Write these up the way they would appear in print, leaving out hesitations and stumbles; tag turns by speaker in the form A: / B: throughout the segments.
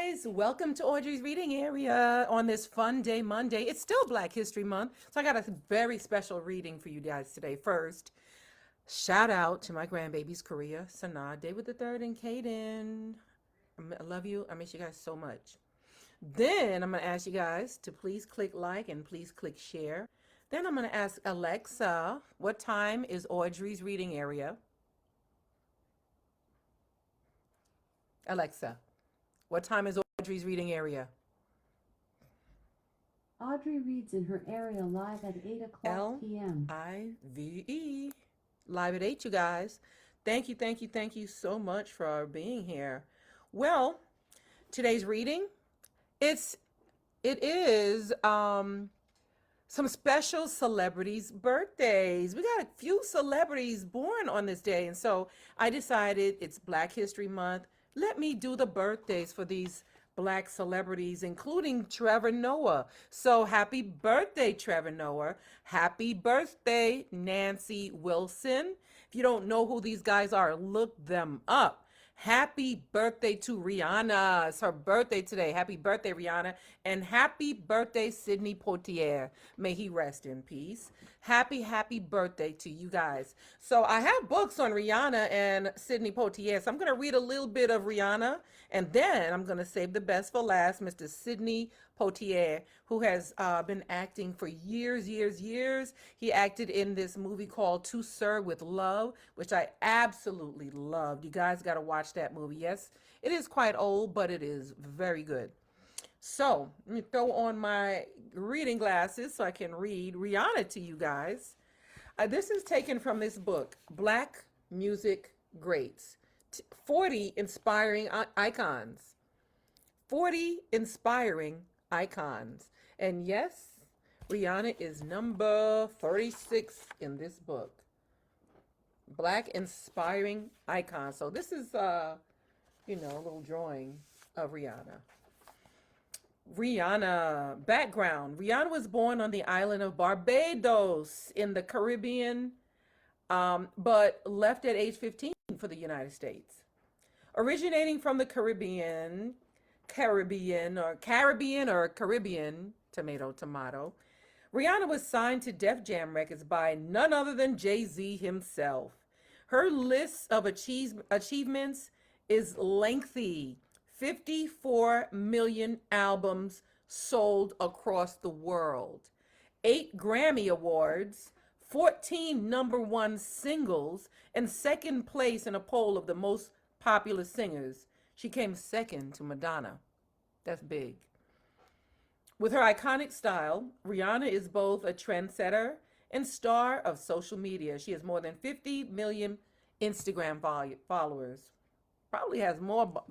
A: guys, welcome to Audrey's reading area on this fun day, Monday. It's still Black History Month, so I got a very special reading for you guys today. First, shout out to my grandbabies, Korea, Sanaa, David the Third, and Kaden. I love you. I miss you guys so much. Then I'm going to ask you guys to please click like and please click share. Then I'm going to ask Alexa, what time is Audrey's reading area? Alexa, what time is Audrey's reading area?
B: Audrey reads in her area live at 8 o'clock p.m.
A: Live, live at 8, you guys. Thank you so much for being here. Well, today's reading, it is some special celebrities' birthdays. We got a few celebrities born on this day, and so I decided it's Black History Month. Let me do the birthdays for these Black celebrities, including Trevor Noah. So happy birthday, Trevor Noah. Happy birthday, Nancy Wilson. If you don't know who these guys are, look them up. Happy birthday to Rihanna. It's her birthday today. Happy birthday, Rihanna. And happy birthday, Sidney Poitier. May he rest in peace. Happy birthday to you guys. So I have books on Rihanna and Sidney Poitier. So I'm going to read a little bit of Rihanna. And then I'm going to save the best for last, Mr. Sidney Poitier, who has been acting for years. He acted in this movie called To Sir with Love, which I absolutely loved. You guys got to watch that movie. Yes, it is quite old, but it is very good. So let me throw on my reading glasses so I can read Rihanna to you guys. This is taken from this book, Black Music Greats, 40 Inspiring Icons. 40 Inspiring Icons. And yes, Rihanna is number 36 in this book. Black Inspiring Icons. So this is, a little drawing of Rihanna. Rihanna, background. Rihanna was born on the island of Barbados in the Caribbean, but left at age 15 for the United States. Originating from the Caribbean, tomato. Rihanna was signed to Def Jam Records by none other than Jay-Z himself. Her list of achievements is lengthy. 54 million albums sold across the world, 8 Grammy Awards, 14 number one singles, and second place in a poll of the most popular singers. She came second to Madonna. That's big. With her iconic style, Rihanna is both a trendsetter and star of social media. She has more than 50 million Instagram followers. Probably has more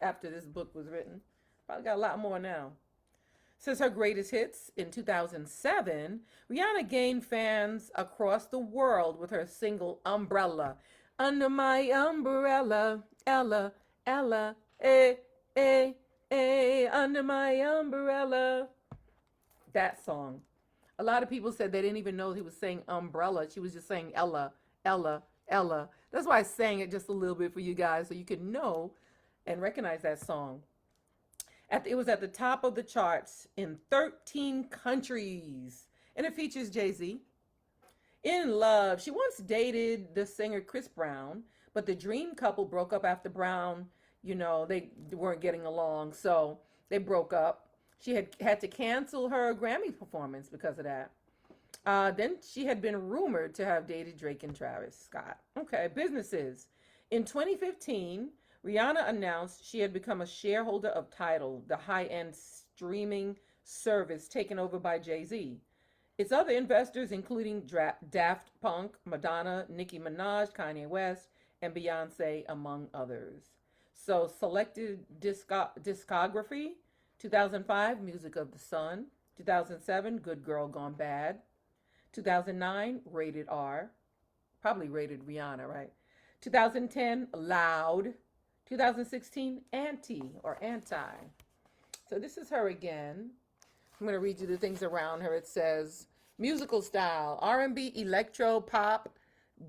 A: after this book was written. Probably got a lot more now. Since her greatest hits in 2007, Rihanna gained fans across the world with her single Umbrella. Under my umbrella, Ella, under my umbrella. That song. A lot of people said they didn't even know he was saying umbrella. She was just saying Ella. That's why I sang it just a little bit for you guys so you could know and recognize that song. It was at the top of the charts in 13 countries. And it features Jay-Z. In love, she once dated the singer Chris Brown, but the dream couple broke up after Brown, they weren't getting along, so they broke up. She had to cancel her Grammy performance because of that. Then she had been rumored to have dated Drake and Travis Scott. Okay, businesses. In 2015, Rihanna announced she had become a shareholder of Tidal, the high-end streaming service taken over by Jay-Z. Its other investors, including Daft Punk, Madonna, Nicki Minaj, Kanye West, and Beyonce, among others. So, selected discography: 2005, Music of the Sun; 2007, Good Girl Gone Bad; 2009, Rated R. Probably rated Rihanna, right? 2010, Loud; 2016, Anti. So this is her again. I'm going to read you the things around her. It says, musical style: R&B, electro, pop,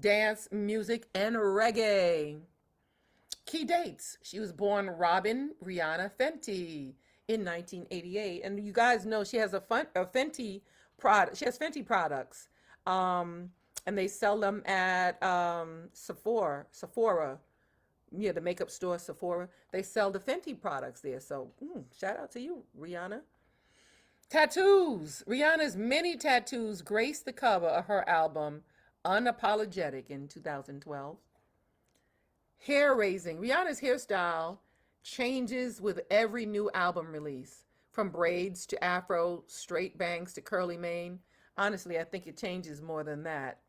A: dance music, and reggae. Key dates. She was born Robin Rihanna Fenty in 1988. And you guys know she has a Fenty product. She has Fenty products. Um, and they sell them at Sephora. Yeah, the makeup store Sephora. They sell the Fenty products there. So shout out to you, Rihanna. Tattoos. Rihanna's many tattoos grace the cover of her album Unapologetic in 2012. Hair raising. Rihanna's hairstyle changes with every new album release, from braids to afro, straight bangs to curly mane. Honestly, I think it changes more than that.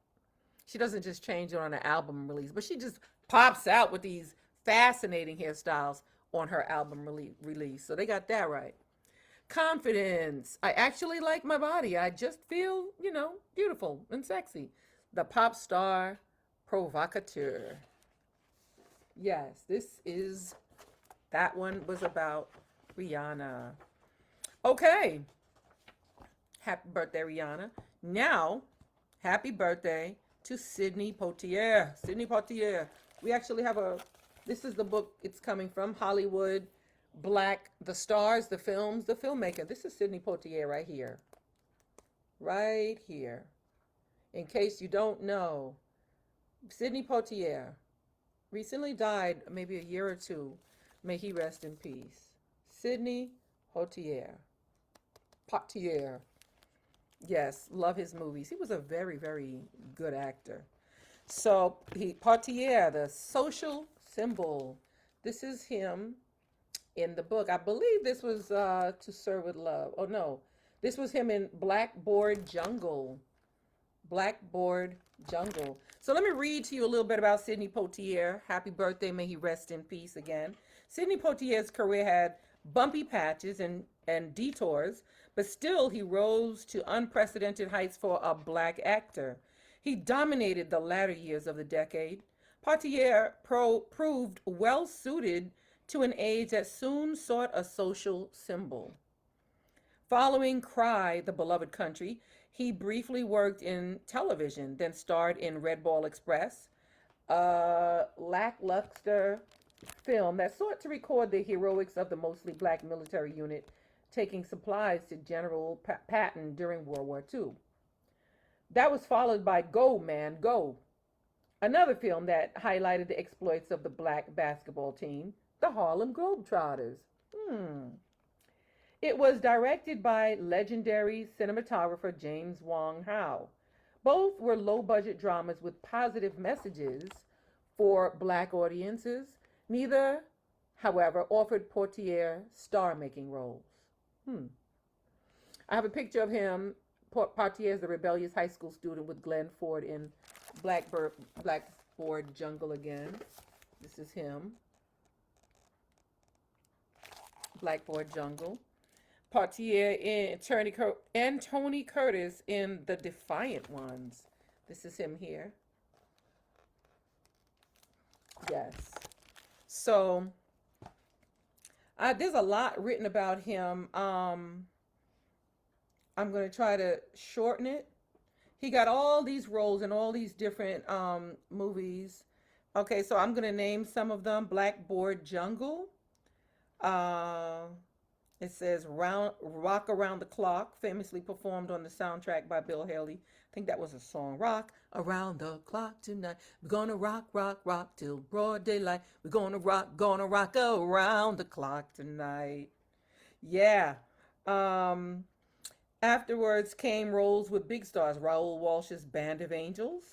A: She doesn't just change it on an album release, but she just pops out with these fascinating hairstyles on her album release. So they got that right. Confidence. I actually like my body. I just feel, beautiful and sexy. The pop star provocateur. Yes, that one was about Rihanna. Okay. Happy birthday, Rihanna. Now, happy birthday to Sidney Poitier. Sidney Poitier. We actually have this is the book it's coming from, Hollywood, the Stars, the Films, the Filmmaker. This is Sidney Poitier right here. Right here. In case you don't know, Sidney Poitier recently died, maybe a year or two. May he rest in peace. Sidney Poitier. Poitier. Yes, love his movies. He was a very, very good actor. So, Poitier, the social symbol. This is him in the book. I believe this was To Serve with Love. Oh, no. This was him in Blackboard Jungle. Blackboard Jungle. So let me read to you a little bit about Sidney Poitier. Happy birthday. May he rest in peace again. Sidney Poitier's career had bumpy patches and detours, but still he rose to unprecedented heights for a black actor. He dominated the latter years of the decade. Poitier proved well suited to an age that soon sought a social symbol. Following Cry, the Beloved Country, he briefly worked in television, then starred in Red Ball Express, a lackluster film that sought to record the heroics of the mostly black military unit taking supplies to General Patton during World War II. That was followed by Go, Man, Go, another film that highlighted the exploits of the black basketball team, the Harlem Globetrotters. It was directed by legendary cinematographer James Wong Howe. Both were low-budget dramas with positive messages for black audiences. Neither, however, offered Poitier star-making roles. I have a picture of him. Poitier is the rebellious high school student with Glenn Ford in Blackboard Jungle again. This is him. Blackboard Jungle. Poitier and Tony Curtis in The Defiant Ones. This is him here. Yes. So there's a lot written about him. I'm going to try to shorten it. He got all these roles in all these different movies. Okay, so I'm going to name some of them. Blackboard Jungle. It says Rock Around the Clock, famously performed on the soundtrack by Bill Haley. I think that was a song. Rock around the clock tonight. We're gonna rock, rock, rock till broad daylight. We're gonna rock around the clock tonight. Yeah. Afterwards came roles with big stars. Raoul Walsh's Band of Angels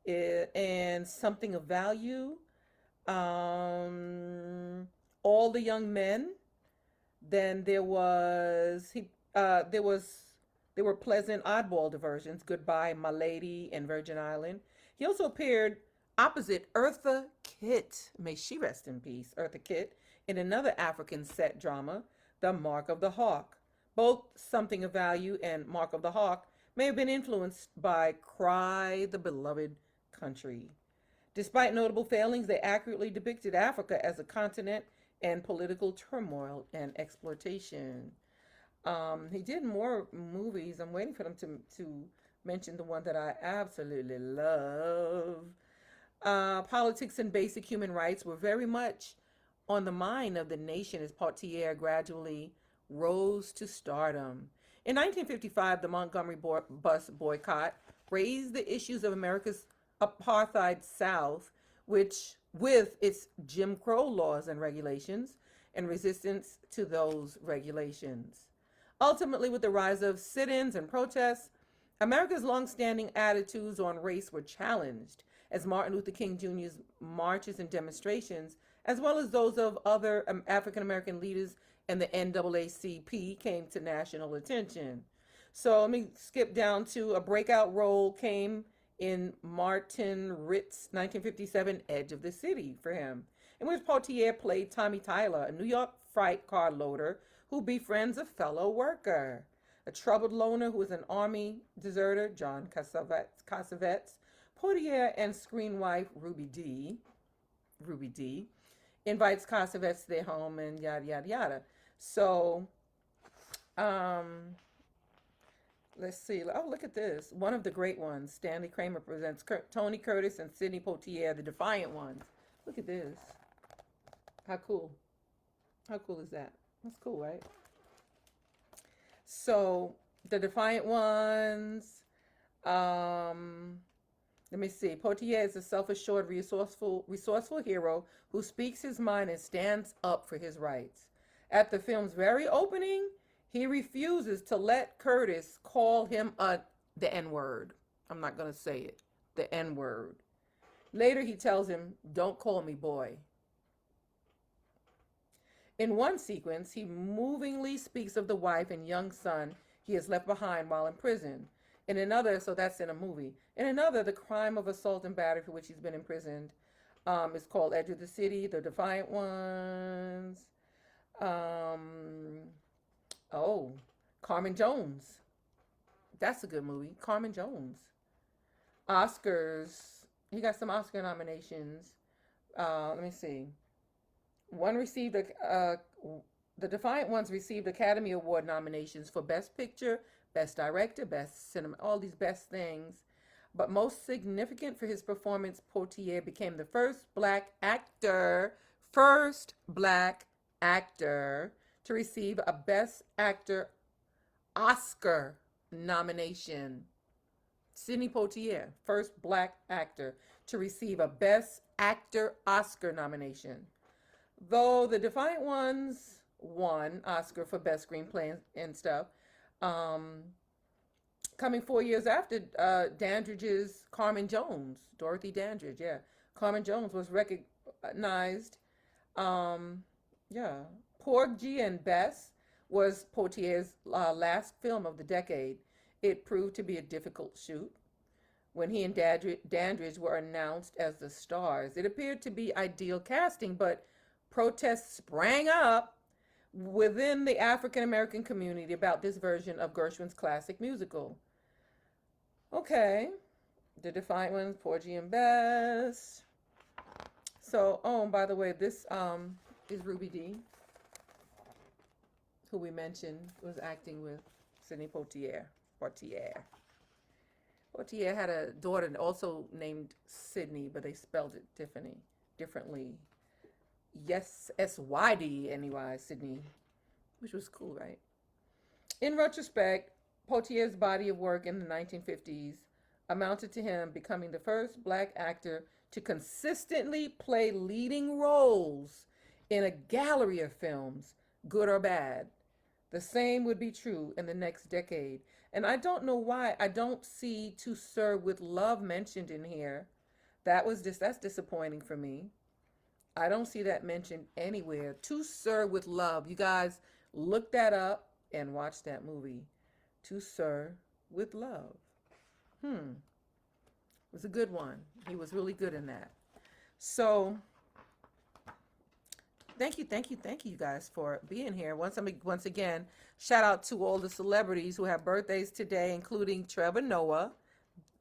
A: and Something of Value. All the Young Men. Then there were pleasant oddball diversions, Goodbye, My Lady, and Virgin Island. He also appeared opposite Eartha Kitt, may she rest in peace, Eartha Kitt, in another African set drama, The Mark of the Hawk. Both Something of Value and Mark of the Hawk may have been influenced by Cry, the Beloved Country. Despite notable failings, they accurately depicted Africa as a continent and political turmoil and exploitation. He did more movies. I'm waiting for them to mention the one that I absolutely love. Politics and basic human rights were very much on the mind of the nation as Poitiers gradually rose to stardom. In 1955, the Montgomery bus boycott raised the issues of America's apartheid South, which, with its Jim Crow laws and regulations, and resistance to those regulations. Ultimately, with the rise of sit ins and protests, America's longstanding attitudes on race were challenged as Martin Luther King Jr.'s marches and demonstrations, as well as those of other African American leaders and the NAACP, came to national attention. So let me skip down to a breakout role came in Martin Ritt's 1957 Edge of the City for him, in which Poitier played Tommy Tyler, a New York freight car loader who befriends a fellow worker. A troubled loner who is an army deserter, John Cassavetes, Poitier and screen wife Ruby D, invites Cassavetes to their home and yada, yada, yada. So, let's see. Oh, look at this. One of the great ones. Stanley Kramer presents Tony Curtis and Sidney Poitier, the defiant ones. Look at this. How cool. How cool is that? That's cool, right? So, the defiant ones. Let me see. Poitier is a self-assured, resourceful hero who speaks his mind and stands up for his rights. At the film's very opening, he refuses to let Curtis call him the N-word. I'm not going to say it. The N-word. Later, he tells him, "Don't call me boy." In one sequence, he movingly speaks of the wife and young son he has left behind while in prison. In another, so that's in a movie. In another, the crime of assault and battery for which he's been imprisoned is called Edge of the City, The Defiant Ones. Carmen Jones. That's a good movie. Carmen Jones. Oscars. He got some Oscar nominations. Let me see. The Defiant Ones received Academy Award nominations for Best Picture, Best Director, Best Cinema, all these best things. But most significant for his performance, Poitier became the first black actor to receive a Best Actor Oscar nomination. Sidney Poitier, first black actor to receive a Best Actor Oscar nomination. Though the Defiant Ones won Oscar for Best Screenplay and stuff, coming 4 years after Dandridge's Carmen Jones, Dorothy Dandridge, yeah. Carmen Jones was recognized. Porgy and Bess was Poitier's last film of the decade. It proved to be a difficult shoot. When he and Dandridge were announced as the stars, it appeared to be ideal casting, but protests sprang up within the African American community about this version of Gershwin's classic musical. Okay, the Defiant Ones, Porgy and Bess. So, by the way, this is Ruby D, who we mentioned was acting with Sidney Poitier. Poitier had a daughter also named Sidney, but they spelled it differently. Yes, S-Y-D, N-E-Y, Sidney, which was cool, right? In retrospect, Poitier's body of work in the 1950s amounted to him becoming the first black actor to consistently play leading roles in a gallery of films, good or bad. The same would be true in the next decade. And I don't know why I don't see To Sir with Love mentioned in here. That's disappointing for me. I don't see that mentioned anywhere. To Sir with Love. You guys look that up and watch that movie. To Sir with Love. It was a good one. He was really good in that. So, thank you, you guys for being here. Once again, shout out to all the celebrities who have birthdays today, including Trevor Noah,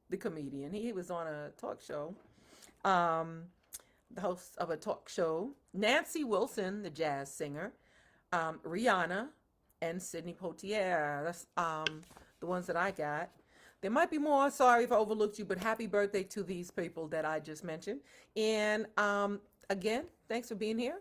A: the comedian. He was on a talk show. The host of a talk show, Nancy Wilson, the jazz singer, Rihanna, and Sidney Poitier. That's the ones that I got. There might be more. Sorry if I overlooked you, but happy birthday to these people that I just mentioned. And again, thanks for being here.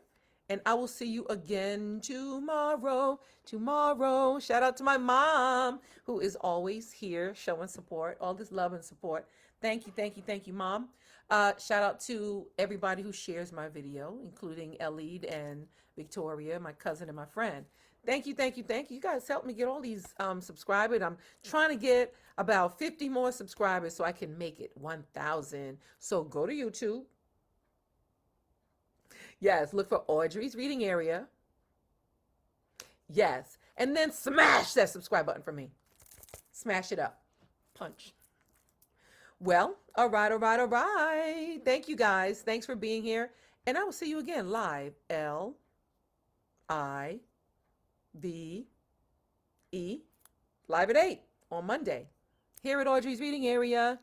A: And I will see you again tomorrow. Tomorrow. Shout out to my mom, who is always here showing support, all this love and support. Thank you, thank you, thank you, Mom. Shout out to everybody who shares my video, including Elide and Victoria, my cousin and my friend. Thank you, thank you, thank you. You guys helped me get all these subscribers. I'm trying to get about 50 more subscribers so I can make it 1,000. So go to YouTube. Yes, look for Audrey's Reading Area. Yes, and then smash that subscribe button for me. Smash it up. Punch. Well, all right, all right, all right. Thank you guys. Thanks for being here. And I will see you again live. LIVE, live at 8 on Monday here at Audrey's Reading Area.